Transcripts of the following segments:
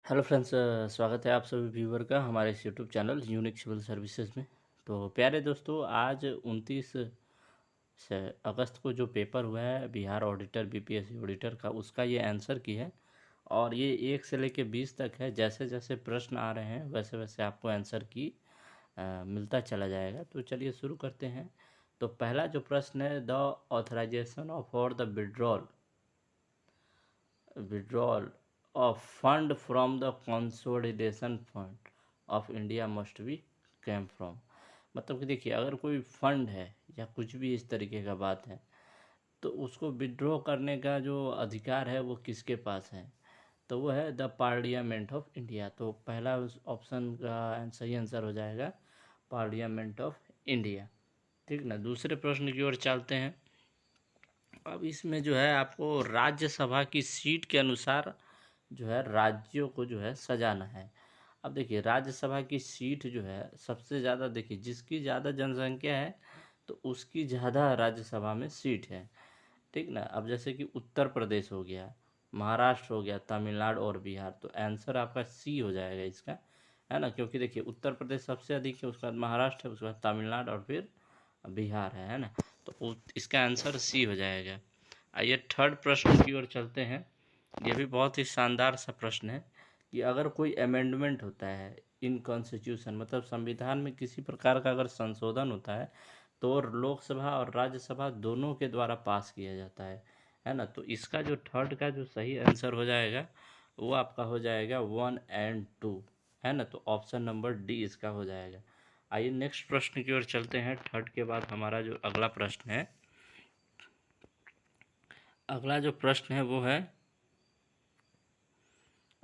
Hello friends, स्वागत है आप सभी व्यूवर का हमारे इस YouTube channel unique civil services में। तो प्यारे दोस्तों, आज 29 अगस्त को जो पेपर हुआ है बिहार ऑडिटर बीपीएससी ऑडिटर का, उसका ये आंसर की है। और ये 1 से लेके 20 तक है। जैसे जैसे प्रश्न आ रहे हैं वैसे वैसे आपको आंसर की मिलता चला जाएगा। तो चलिए शुरू करते हैं। तो पहला जो प्रश्न है, the authorization of for the withdrawal of fund from the consolidation fund of India must be came from। मतलब कि देखिए, अगर कोई फंड है या कुछ भी इस तरीके का बात है तो उसको विड्रॉ करने का जो अधिकार है वो किसके पास है, तो वो है द पार्लियामेंट ऑफ इंडिया। तो पहला उस ऑप्शन का सही आंसर हो जाएगा पार्लियामेंट ऑफ इंडिया। ठीक ना। दूसरे प्रश्न की ओर चलते हैं। अब इसमें जो है आपको राज्यसभा की सीट के अनुसार जो है राज्यों को जो है सजाना है। अब देखिए, राज्यसभा की सीट जो है सबसे ज़्यादा, देखिए जिसकी ज़्यादा जनसंख्या है तो उसकी ज़्यादा राज्यसभा में सीट है। ठीक ना। अब जैसे कि उत्तर प्रदेश हो गया, महाराष्ट्र हो गया, तमिलनाडु और बिहार, तो आंसर आपका सी हो जाएगा इसका, है ना। क्योंकि देखिए उत्तर प्रदेश सबसे अधिक है, उसके बाद महाराष्ट्र है, उसके बाद तमिलनाडु और फिर बिहार है ना। तो इसका आंसर सी हो जाएगा। आइए थर्ड प्रश्न की ओर चलते हैं। ये भी बहुत ही शानदार सा प्रश्न है कि अगर कोई अमेंडमेंट होता है इन कॉन्स्टिट्यूशन, मतलब संविधान में किसी प्रकार का अगर संशोधन होता है तो लोकसभा और राज्यसभा दोनों के द्वारा पास किया जाता है ना। तो इसका जो थर्ड का जो सही आंसर हो जाएगा वो आपका हो जाएगा 1 और 2, है ना। तो ऑप्शन नंबर डी इसका हो जाएगा। आइए नेक्स्ट प्रश्न की ओर चलते हैं। थर्ड के बाद हमारा जो अगला प्रश्न है, अगला जो प्रश्न है वो है,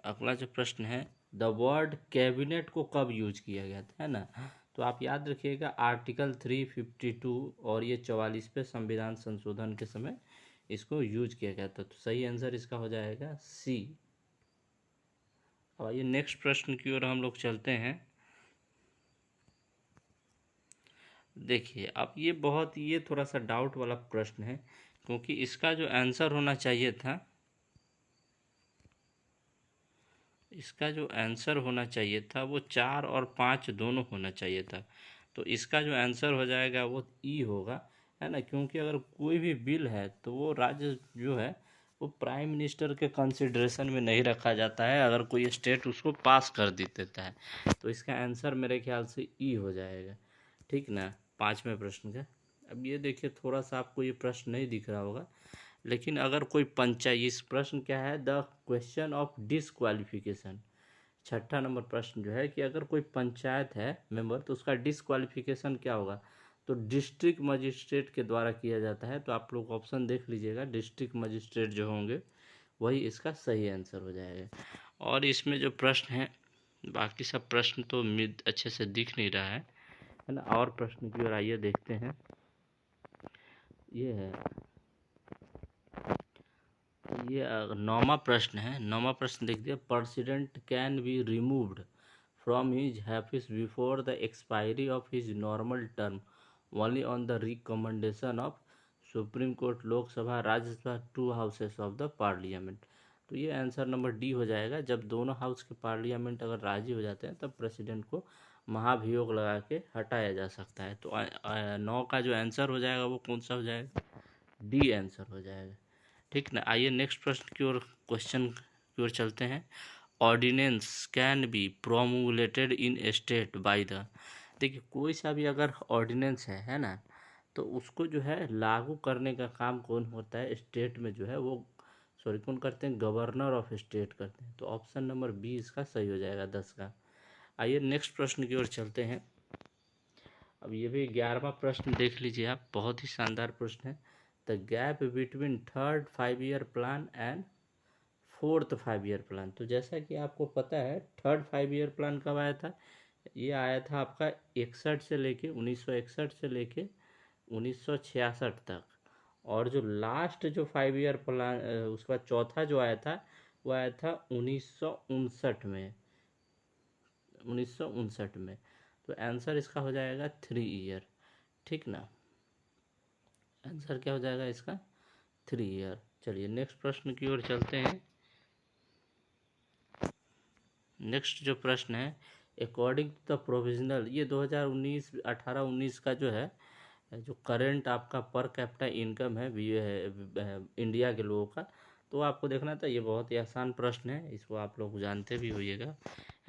अगला जो प्रश्न है, द वर्ड कैबिनेट को कब यूज किया गया था, है ना। तो आप याद रखिएगा आर्टिकल 352 और ये 44 पे संविधान संशोधन के समय इसको यूज किया गया था। तो सही आंसर इसका हो जाएगा सी। अब आइए नेक्स्ट प्रश्न की ओर हम लोग चलते हैं। देखिए, अब ये थोड़ा सा डाउट वाला प्रश्न है, क्योंकि इसका जो आंसर होना चाहिए था, इसका जो आंसर होना चाहिए था वो 4 और 5 दोनों होना चाहिए था। तो इसका जो आंसर हो जाएगा वो ई होगा, है ना। क्योंकि अगर कोई भी बिल है तो वो राज्य जो है वो प्राइम मिनिस्टर के कंसिडरेशन में नहीं रखा जाता है, अगर कोई स्टेट उसको पास कर देता है। तो इसका आंसर मेरे ख्याल से ई हो जाएगा। ठीक ना। 5वें प्रश्न का, अब ये देखिए थोड़ा सा आपको ये प्रश्न नहीं दिख रहा होगा, लेकिन अगर कोई पंचायत, इस प्रश्न क्या है, द क्वेश्चन ऑफ डिसक्वालिफिकेशन। छठा नंबर प्रश्न जो है कि अगर कोई पंचायत है मेंबर तो उसका डिसक्वालिफिकेशन क्या होगा, तो डिस्ट्रिक्ट मजिस्ट्रेट के द्वारा किया जाता है। तो आप लोग ऑप्शन देख लीजिएगा, डिस्ट्रिक्ट मजिस्ट्रेट जो होंगे वही इसका सही आंसर हो जाएगा। और इसमें जो प्रश्न है, बाकी सब प्रश्न तो अच्छे से दिख नहीं रहा है ना। और प्रश्न की ओर आइए देखते हैं। ये है, ये 9वां प्रश्न है। 9वां प्रश्न देख दिया, president can be removed from his office before the expiry of his normal term only on the recommendation of supreme court, Lok Sabha, Rajya Sabha, 2 houses of the parliament. तो ये आंसर नंबर डी हो जाएगा। जब दोनों हाउस के पार्लियामेंट अगर राजी हो जाते हैं तब प्रेसिडेंट को महाभियोग लगा के हटाया जा सकता है। तो 9 का जो आंसर हो जाएगा वो कौन सा हो जाएगा, डी आंसर हो जाएगा। ठीक ना। आइए नेक्स्ट प्रश्न की ओर, क्वेश्चन की ओर चलते हैं। Ordinance can be promulgated in state by the, देखिए कोई सा भी अगर ऑर्डिनेंस है ना, तो उसको जो है लागू करने का काम कौन होता है स्टेट में, जो है वो सॉरी कौन करते हैं, गवर्नर ऑफ स्टेट करते हैं। तो ऑप्शन नंबर बी इसका सही हो जाएगा 10 का। आइए नेक्स्ट प्रश्न की ओर चलते हैं। अब ये भी 11वां प्रश्न देख लीजिए आप, बहुत ही शानदार प्रश्न है। The gap between third 5 year plan and fourth 5 year plan. तो जैसा कि आपको पता है थर्ड 5 ईयर प्लान कब आया था, ये आया था आपका 61 से लेके 1961 से लेके 1966 तक। और जो लास्ट जो 5 ईयर प्लान, उसके बाद चौथा जो आया था वो आया था 1959 में, 1959 में। तो आंसर इसका हो जाएगा 3 ईयर। ठीक ना। आंसर क्या हो जाएगा इसका, 3 ईयर। चलिए नेक्स्ट प्रश्न की ओर चलते हैं। नेक्स्ट जो प्रश्न है, अकॉर्डिंग टू द प्रोविजनल, ये 2019 18-19 का जो है, जो करंट आपका पर कैपिटा इनकम है इंडिया के लोगों का, तो आपको देखना था। ये बहुत ही आसान प्रश्न है, इसको आप लोग जानते भी होइएगा,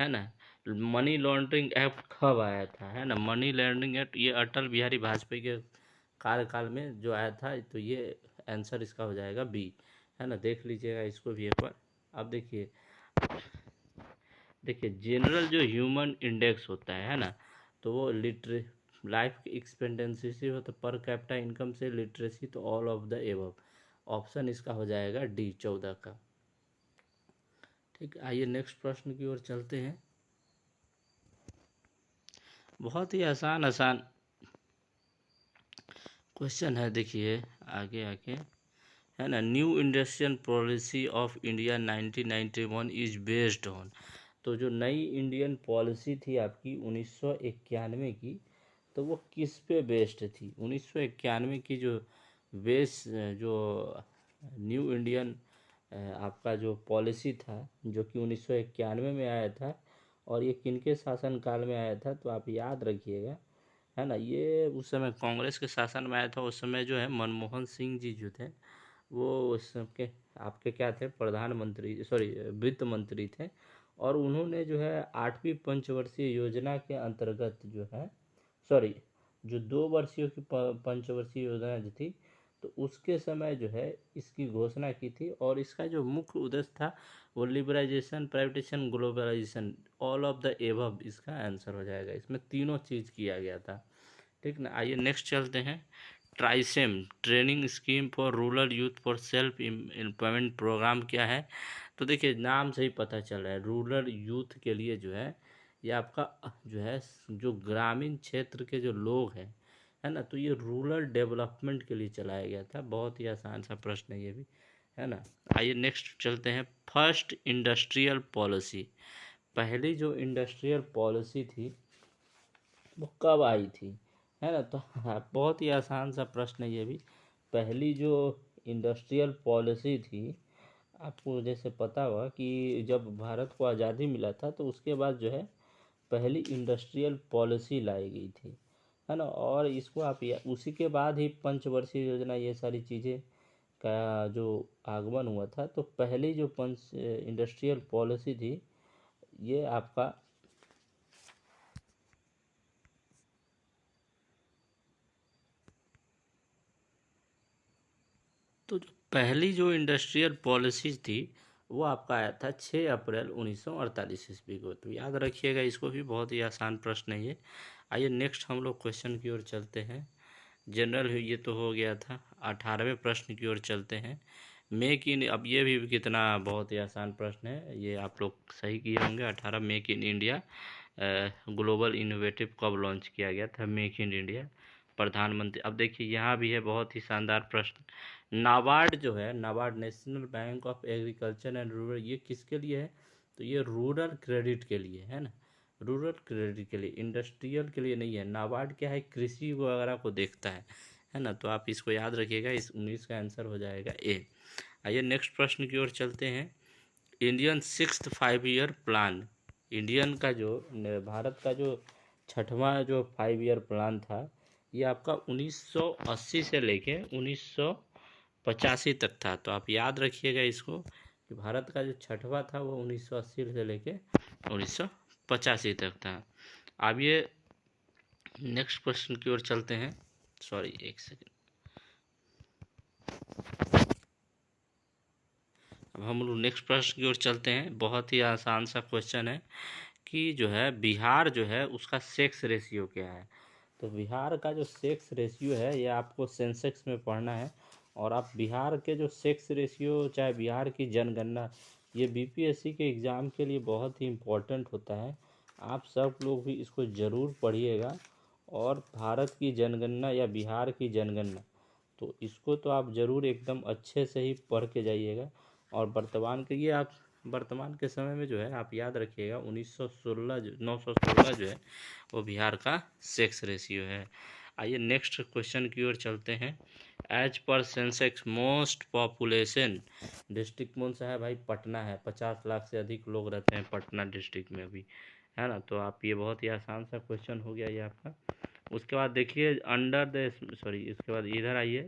है ना। मनी लॉन्ड्रिंग एक्ट कब आया था, है ना। मनी लॉन्ड्रिंग एक्ट ये अटल बिहारी वाजपेयी के कार्यकाल में जो आया था, तो ये आंसर इसका हो जाएगा बी, है ना। देख लीजिएगा इसको भी एक बार। अब देखिए जनरल जो ह्यूमन इंडेक्स होता है ना, तो वो लाइफ एक्सपेक्टेंसी से होता है, पर कैपिटा इनकम से, लिटरेसी, तो all of the above. Option इसका हो जाएगा डी, 14 का। ठीक, आइए नेक्स्ट प्रश्न की ओर चलते हैं। बहुत ही आसान आसान क्वेश्चन है, देखिए आगे आगे, है ना। New industrial policy of India 1991 is based on, तो जो नई इंडियन पॉलिसी थी आपकी 1991 की, तो वो किस पे बेस्ड थी। 1991 की जो बेस, जो न्यू इंडियन आपका जो पॉलिसी था, जो कि 1991 में आया था, और ये किनके शासनकाल में आया था, तो आप याद रखिएगा, है ना। ये उस समय कांग्रेस के शासन में आया था। उस समय जो है मनमोहन सिंह जी जो थे, वो उस के आपके क्या थे, प्रधानमंत्री, सॉरी वित्त मंत्री थे। और उन्होंने जो है 8वीं पंचवर्षीय योजना के अंतर्गत जो है, सॉरी जो 2 वर्षीय की पंचवर्षीय योजना जो थी, तो उसके समय जो है इसकी घोषणा की थी। और इसका जो मुख्य उद्देश्य था, वो liberalization, privatization, globalization, all of the above इसका आंसर हो जाएगा। इसमें तीनों चीज़ किया गया था। ठीक ना, आइए नेक्स्ट चलते हैं। TRYSEM, training scheme for rural youth for self employment programme क्या है। तो देखिए नाम से ही पता चल रहा है, रूरल यूथ के लिए जो है, ये आपका जो है, जो ग्रामीण क्षेत्र के जो लोग हैं, है ना, तो ये रूरल डेवलपमेंट के लिए चलाया गया था। बहुत ही आसान सा प्रश्न है ये भी, है ना। आइए नेक्स्ट चलते हैं। फर्स्ट इंडस्ट्रियल पॉलिसी, पहली जो इंडस्ट्रियल पॉलिसी थी वो कब आई थी, है ना। तो बहुत ही आसान सा प्रश्न है ये भी। पहली जो इंडस्ट्रियल पॉलिसी थी, आपको जैसे पता हुआ कि जब भारत को आज़ादी मिला था, तो उसके बाद जो है पहली इंडस्ट्रियल पॉलिसी लाई गई थी, है ना। और इसको आप उसी के बाद ही पंचवर्षीय योजना, ये सारी चीज़ें का जो आगमन हुआ था। तो पहली जो पंच इंडस्ट्रियल पॉलिसी थी, ये आपका, तो जो पहली जो इंडस्ट्रियल पॉलिसी थी, वो आपका आया था 6 अप्रैल 1948 ईस्वी को। तो याद रखिएगा इसको भी, बहुत ही आसान प्रश्न है ये। आइए नेक्स्ट हम लोग क्वेश्चन की ओर चलते हैं। जनरल ये तो हो गया था। 18वें प्रश्न की ओर चलते हैं। मेक इन, अब ये भी कितना बहुत ही आसान प्रश्न है, ये आप लोग सही किए होंगे। 18, make in India global innovative कब लॉन्च किया गया था। मेक इन इंडिया प्रधानमंत्री। अब देखिए यहाँ भी है बहुत ही शानदार प्रश्न। नाबार्ड जो है, NABARD national bank of agriculture and rural, ये किसके लिए है, तो ये रूरल क्रेडिट के लिए, है ना। रूरल क्रेडिट के लिए, इंडस्ट्रियल के लिए नहीं है। नाबार्ड क्या है, कृषि वगैरह को देखता है ना। तो आप इसको याद रखिएगा, इस 19 का आंसर हो जाएगा ए। आइए नेक्स्ट प्रश्न की ओर चलते हैं। Indian 6th 5 year plan, Indian का जो भारत का जो 6वां जो 5 ईयर प्लान था, ये आपका 1980 से लेके 1985 तक था। तो आप याद रखिएगा इसको, कि भारत का जो 6वां था वो 1980 से लेके 1985 तक था। अब ये नेक्स्ट प्रश्न की ओर चलते हैं। सॉरी, एक सेकेंड। अब हम लोग नेक्स्ट प्रश्न की ओर चलते हैं। बहुत ही आसान सा क्वेश्चन है कि जो है बिहार जो है उसका सेक्स रेशियो क्या है। तो बिहार का जो सेक्स रेशियो है, ये आपको सेंसेक्स में पढ़ना है। और आप बिहार के जो सेक्स रेशियो, चाहे बिहार की जनगणना, ये बीपीएससी के एग्ज़ाम के लिए बहुत ही इम्पोर्टेंट होता है। आप सब लोग भी इसको ज़रूर पढ़िएगा। और भारत की जनगणना या बिहार की जनगणना, तो इसको तो आप ज़रूर एकदम अच्छे से ही पढ़ के जाइएगा। और वर्तमान के ये आप वर्तमान के समय में जो है आप याद रखिएगा, 916 जो है वो बिहार का सेक्स रेशियो है। आइए नेक्स्ट क्वेश्चन की ओर चलते हैं। As per Sensex most population district कौन सा है भाई? पटना है। 50 लाख से अधिक लोग रहते हैं पटना डिस्ट्रिक्ट में अभी, है ना। तो आप ये बहुत ही आसान सा क्वेश्चन हो गया ये आपका। उसके बाद देखिए अंडर द सॉरी इसके बाद इधर आइए।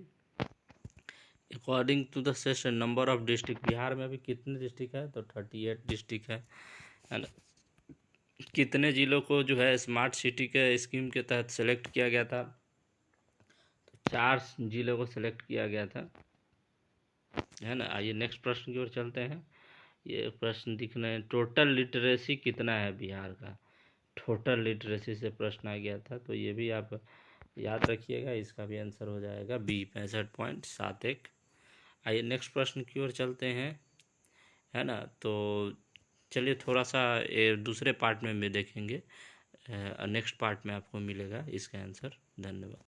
According to the session number of district, Bihar में अभी कितने डिस्ट्रिक्ट है? तो 38 डिस्ट्रिक्ट है ना। कितने जिलों को जो है स्मार्ट सिटी के स्कीम के तहत सेलेक्ट किया गया था? तो 4 जिलों को सेलेक्ट किया गया था, है ना। आइए नेक्स्ट प्रश्न की ओर चलते हैं। ये प्रश्न दिख रहे हैं, टोटल लिटरेसी कितना है बिहार का? टोटल लिटरेसी से प्रश्न आ गया था, तो ये भी आप याद रखिएगा, इसका भी आंसर हो जाएगा बी 65.71। आइए नेक्स्ट प्रश्न की ओर चलते हैं, है ना। तो चलिए थोड़ा सा दूसरे पार्ट में भी देखेंगे, नेक्स्ट पार्ट में आपको मिलेगा इसका आंसर। धन्यवाद।